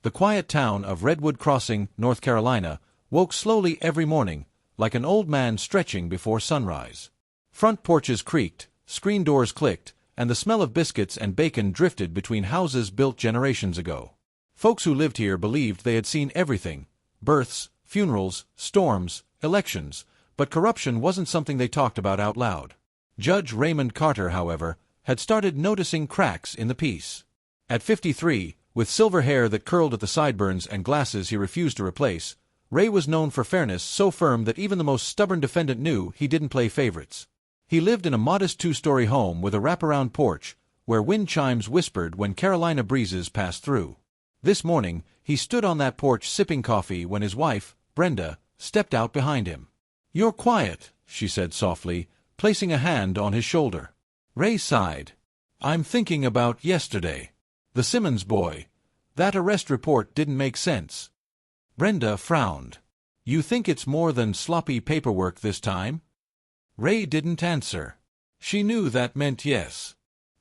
The quiet town of Redwood Crossing, North Carolina, woke slowly every morning, like an old man stretching before sunrise. Front porches creaked, screen doors clicked, and the smell of biscuits and bacon drifted between houses built generations ago. Folks who lived here believed they had seen everything: births, funerals, storms, elections, but corruption wasn't something they talked about out loud. Judge Raymond Carter, however, had started noticing cracks in the peace. At 53, with silver hair that curled at the sideburns and glasses he refused to replace, Ray was known for fairness so firm that even the most stubborn defendant knew he didn't play favorites. He lived in a modest two-story home with a wraparound porch, where wind chimes whispered when Carolina breezes passed through. This morning, he stood on that porch sipping coffee when his wife, Brenda, stepped out behind him. "You're quiet," she said softly, placing a hand on his shoulder. Ray sighed. "I'm thinking about yesterday. The Simmons boy. That arrest report didn't make sense." Brenda frowned. "You think it's more than sloppy paperwork this time?" Ray didn't answer. She knew that meant yes.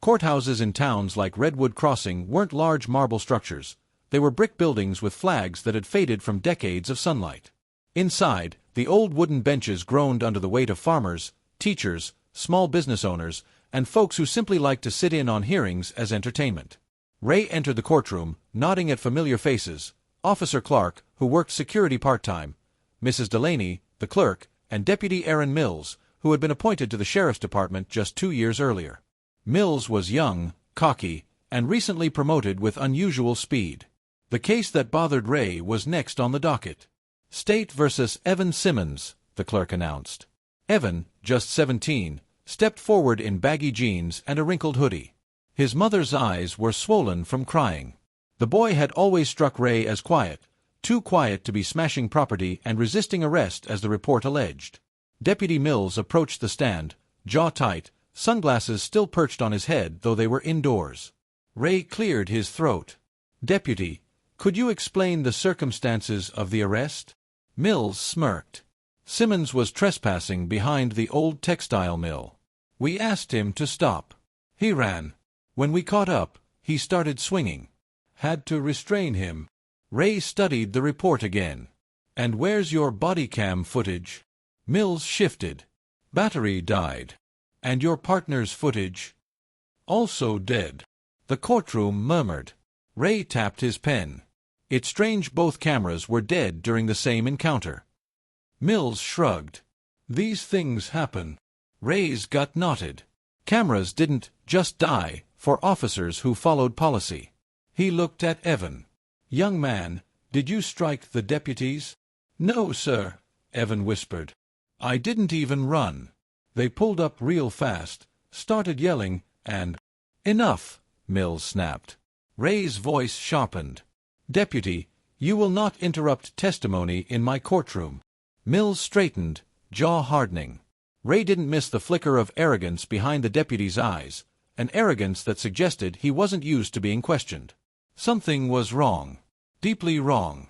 Courthouses in towns like Redwood Crossing weren't large marble structures. They were brick buildings with flags that had faded from decades of sunlight. Inside, the old wooden benches groaned under the weight of farmers, teachers, small business owners, and folks who simply liked to sit in on hearings as entertainment. Ray entered the courtroom, nodding at familiar faces: Officer Clark, who worked security part-time, Mrs. Delaney, the clerk, and Deputy Aaron Mills, who had been appointed to the sheriff's department just 2 years earlier. Mills was young, cocky, and recently promoted with unusual speed. The case that bothered Ray was next on the docket. State versus Evan Simmons, the clerk announced. Evan, just 17, stepped forward in baggy jeans and a wrinkled hoodie. His mother's eyes were swollen from crying. The boy had always struck Ray as quiet, too quiet to be smashing property and resisting arrest as the report alleged. Deputy Mills approached the stand, jaw tight, sunglasses still perched on his head though they were indoors. Ray cleared his throat. "Deputy, could you explain the circumstances of the arrest?" Mills smirked. "Simmons was trespassing behind the old textile mill. We asked him to stop. He ran. When we caught up, he started swinging. Had to restrain him." Ray studied the report again. "And where's your body cam footage?" Mills shifted. "Battery died. And your partner's footage?" "Also dead." The courtroom murmured. Ray tapped his pen. It's strange both cameras were dead during the same encounter. Mills shrugged. "These things happen." Ray's gut knotted. Cameras didn't just die for officers who followed policy. He looked at Evan. "Young man, did you strike the deputies?" "No, sir," Evan whispered. "I didn't even run. They pulled up real fast, started yelling, and—" "Enough," Mills snapped. Ray's voice sharpened. "Deputy, you will not interrupt testimony in my courtroom." Mills straightened, jaw hardening. Ray didn't miss the flicker of arrogance behind the deputy's eyes, an arrogance that suggested he wasn't used to being questioned. Something was wrong. Deeply wrong.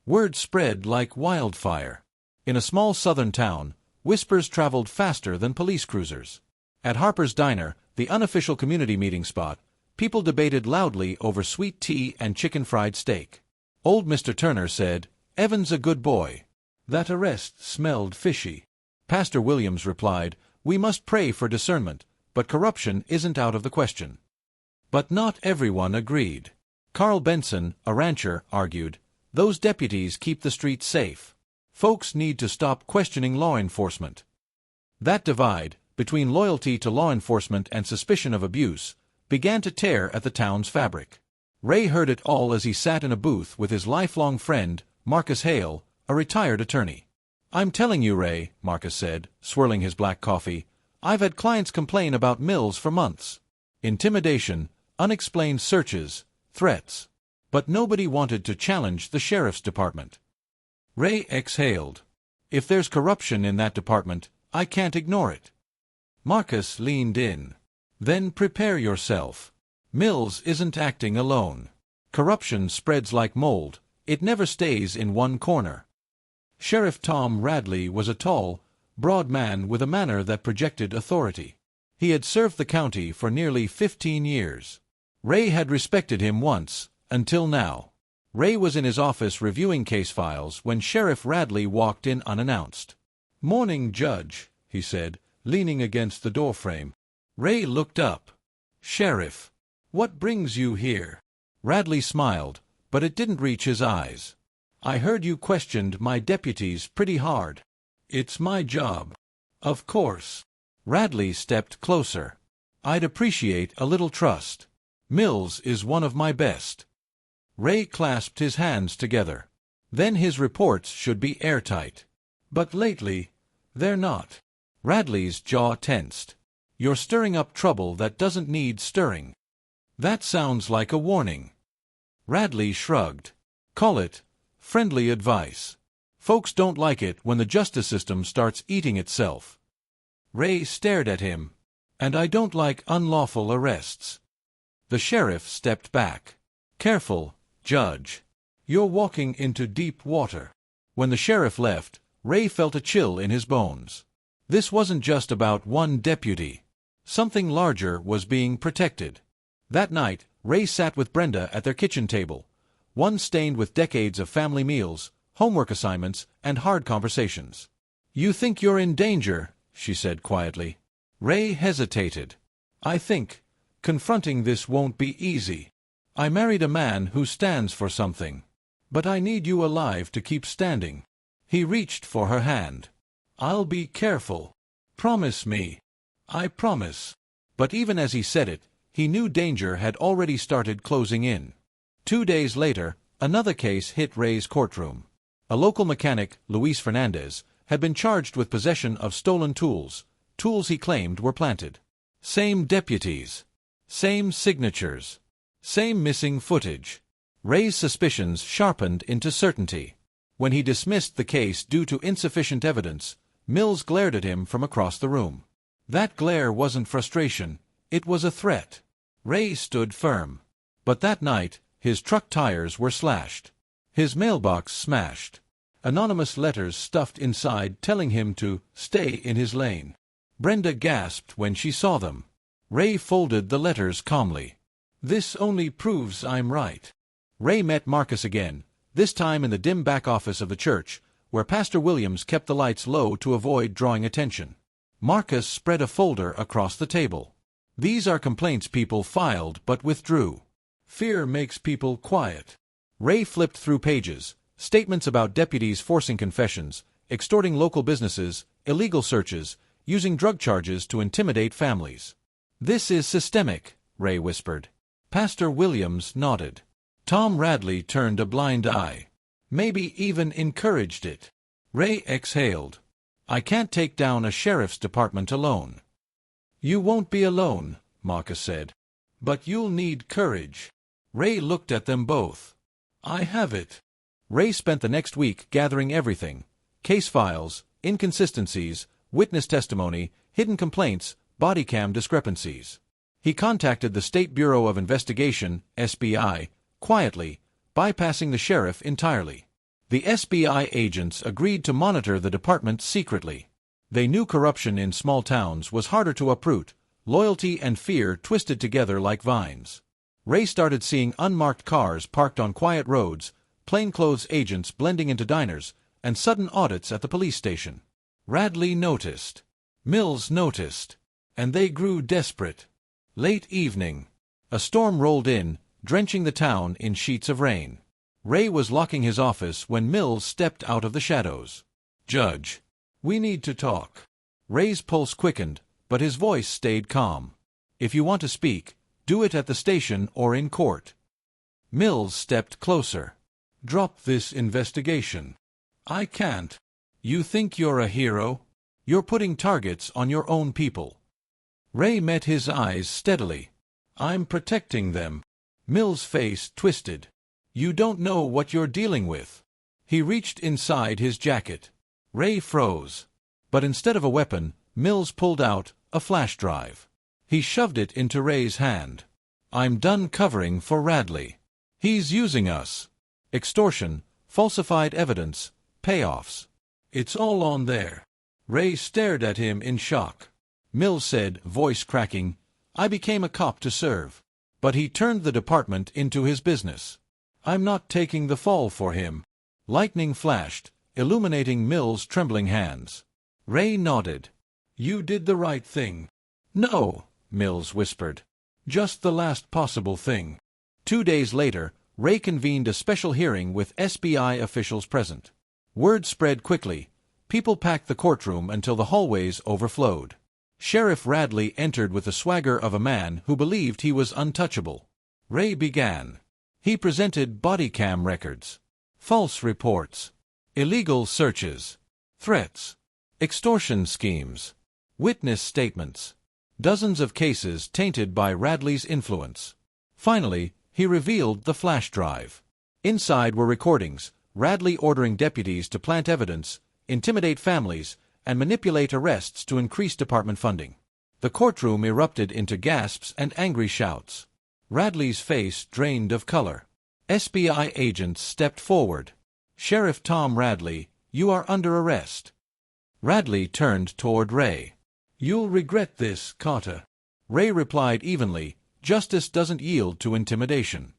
Word spread like wildfire. In a small southern town, whispers traveled faster than police cruisers. At Harper's Diner, the unofficial community meeting spot, people debated loudly over sweet tea and chicken fried steak. Old Mr. Turner said, "Evan's a good boy. That arrest smelled fishy." Pastor Williams replied, "We must pray for discernment, but corruption isn't out of the question." But not everyone agreed. Carl Benson, a rancher, argued, "Those deputies keep the streets safe. Folks need to stop questioning law enforcement." That divide, between loyalty to law enforcement and suspicion of abuse, began to tear at the town's fabric. Ray heard it all as he sat in a booth with his lifelong friend, Marcus Hale, a retired attorney. "I'm telling you, Ray," Marcus said, swirling his black coffee, "I've had clients complain about Mills for months. Intimidation, unexplained searches, threats. But nobody wanted to challenge the sheriff's department." Ray exhaled. "If there's corruption in that department, I can't ignore it." Marcus leaned in. "Then prepare yourself. Mills isn't acting alone. Corruption spreads like mold. It never stays in one corner." Sheriff Tom Radley was a tall, broad man with a manner that projected authority. He had served the county for nearly 15 years. Ray had respected him once, until now. Ray was in his office reviewing case files when Sheriff Radley walked in unannounced. "Morning, Judge," he said, leaning against the doorframe. Ray looked up. "Sheriff, what brings you here?" Radley smiled, but it didn't reach his eyes. "I heard you questioned my deputies pretty hard." "It's my job." "Of course." Radley stepped closer. "I'd appreciate a little trust. Mills is one of my best." Ray clasped his hands together. "Then his reports should be airtight." "But lately, they're not." Radley's jaw tensed. "You're stirring up trouble that doesn't need stirring." "That sounds like a warning." Radley shrugged. "Call it friendly advice. Folks don't like it when the justice system starts eating itself." Ray stared at him. "And I don't like unlawful arrests." The sheriff stepped back. "Careful, Judge. You're walking into deep water." When the sheriff left, Ray felt a chill in his bones. This wasn't just about one deputy. Something larger was being protected. That night, Ray sat with Brenda at their kitchen table, one stained with decades of family meals, homework assignments, and hard conversations. "You think you're in danger," she said quietly. Ray hesitated. "I think confronting this won't be easy. I married a man who stands for something. But I need you alive to keep standing." He reached for her hand. "I'll be careful. Promise me." "I promise." But even as he said it, he knew danger had already started closing in. 2 days later, another case hit Ray's courtroom. A local mechanic, Luis Fernandez, had been charged with possession of stolen tools he claimed were planted. Same deputies. Same signatures. Same missing footage. Ray's suspicions sharpened into certainty. When he dismissed the case due to insufficient evidence, Mills glared at him from across the room. That glare wasn't frustration, it was a threat. Ray stood firm. But that night, his truck tires were slashed. His mailbox smashed. Anonymous letters stuffed inside telling him to stay in his lane. Brenda gasped when she saw them. Ray folded the letters calmly. "This only proves I'm right." Ray met Marcus again, this time in the dim back office of the church, where Pastor Williams kept the lights low to avoid drawing attention. Marcus spread a folder across the table. "These are complaints people filed but withdrew. Fear makes people quiet." Ray flipped through pages, statements about deputies forcing confessions, extorting local businesses, illegal searches, using drug charges to intimidate families. "This is systemic," Ray whispered. Pastor Williams nodded. Tom Radley turned a blind eye. Maybe even encouraged it. Ray exhaled. "I can't take down a sheriff's department alone." "You won't be alone," Marcus said. "But you'll need courage." Ray looked at them both. "I have it." Ray spent the next week gathering everything: case files, inconsistencies, witness testimony, hidden complaints, body cam discrepancies. He contacted the State Bureau of Investigation, SBI, quietly, bypassing the sheriff entirely. The SBI agents agreed to monitor the department secretly. They knew corruption in small towns was harder to uproot, loyalty and fear twisted together like vines. Ray started seeing unmarked cars parked on quiet roads, plainclothes agents blending into diners, and sudden audits at the police station. Radley noticed. Mills noticed. And they grew desperate. Late evening. A storm rolled in, drenching the town in sheets of rain. Ray was locking his office when Mills stepped out of the shadows. "Judge, we need to talk." Ray's pulse quickened, but his voice stayed calm. "If you want to speak, do it at the station or in court." Mills stepped closer. "Drop this investigation." "I can't." "You think you're a hero? You're putting targets on your own people." Ray met his eyes steadily. "I'm protecting them." Mills' face twisted. "You don't know what you're dealing with." He reached inside his jacket. Ray froze. But instead of a weapon, Mills pulled out a flash drive. He shoved it into Ray's hand. "I'm done covering for Radley. He's using us. Extortion, falsified evidence, payoffs. It's all on there." Ray stared at him in shock. Mills said, voice cracking, "I became a cop to serve. But he turned the department into his business. I'm not taking the fall for him." Lightning flashed, illuminating Mill's trembling hands. Ray nodded. "You did the right thing." "No," Mills whispered. "Just the last possible thing." 2 days later, Ray convened a special hearing with SBI officials present. Word spread quickly. People packed the courtroom until the hallways overflowed. Sheriff Radley entered with the swagger of a man who believed he was untouchable. Ray began. He presented body cam records, false reports, illegal searches, threats, extortion schemes, witness statements, dozens of cases tainted by Radley's influence. Finally, he revealed the flash drive. Inside were recordings, Radley ordering deputies to plant evidence, intimidate families, and manipulate arrests to increase department funding. The courtroom erupted into gasps and angry shouts. Radley's face drained of color. SBI agents stepped forward. "Sheriff Tom Radley, you are under arrest." Radley turned toward Ray. "You'll regret this, Carter." Ray replied evenly, "Justice doesn't yield to intimidation."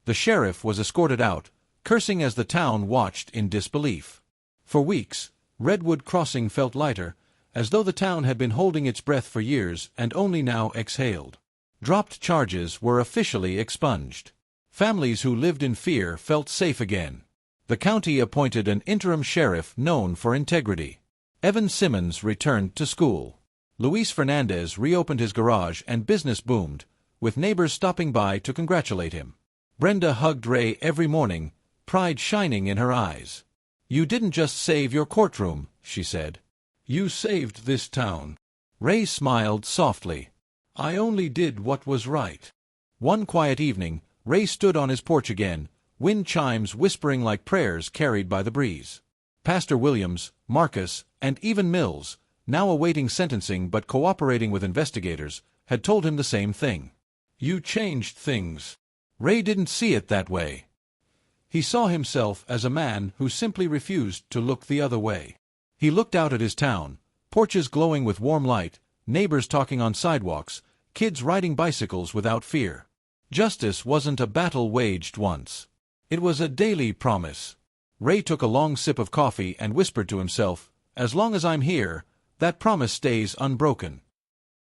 The sheriff was escorted out, cursing as the town watched in disbelief. For weeks, Redwood Crossing felt lighter, as though the town had been holding its breath for years and only now exhaled. Dropped charges were officially expunged. Families who lived in fear felt safe again. The county appointed an interim sheriff known for integrity. Evan Simmons returned to school. Luis Fernandez reopened his garage and business boomed, with neighbors stopping by to congratulate him. Brenda hugged Ray every morning, pride shining in her eyes. "You didn't just save your courtroom," she said. "You saved this town." Ray smiled softly. "I only did what was right." One quiet evening, Ray stood on his porch again, wind chimes whispering like prayers carried by the breeze. Pastor Williams, Marcus, and even Mills, now awaiting sentencing but cooperating with investigators, had told him the same thing. "You changed things." Ray didn't see it that way. He saw himself as a man who simply refused to look the other way. He looked out at his town, porches glowing with warm light, neighbors talking on sidewalks, kids riding bicycles without fear. Justice wasn't a battle waged once. It was a daily promise. Ray took a long sip of coffee and whispered to himself, "As long as I'm here, that promise stays unbroken."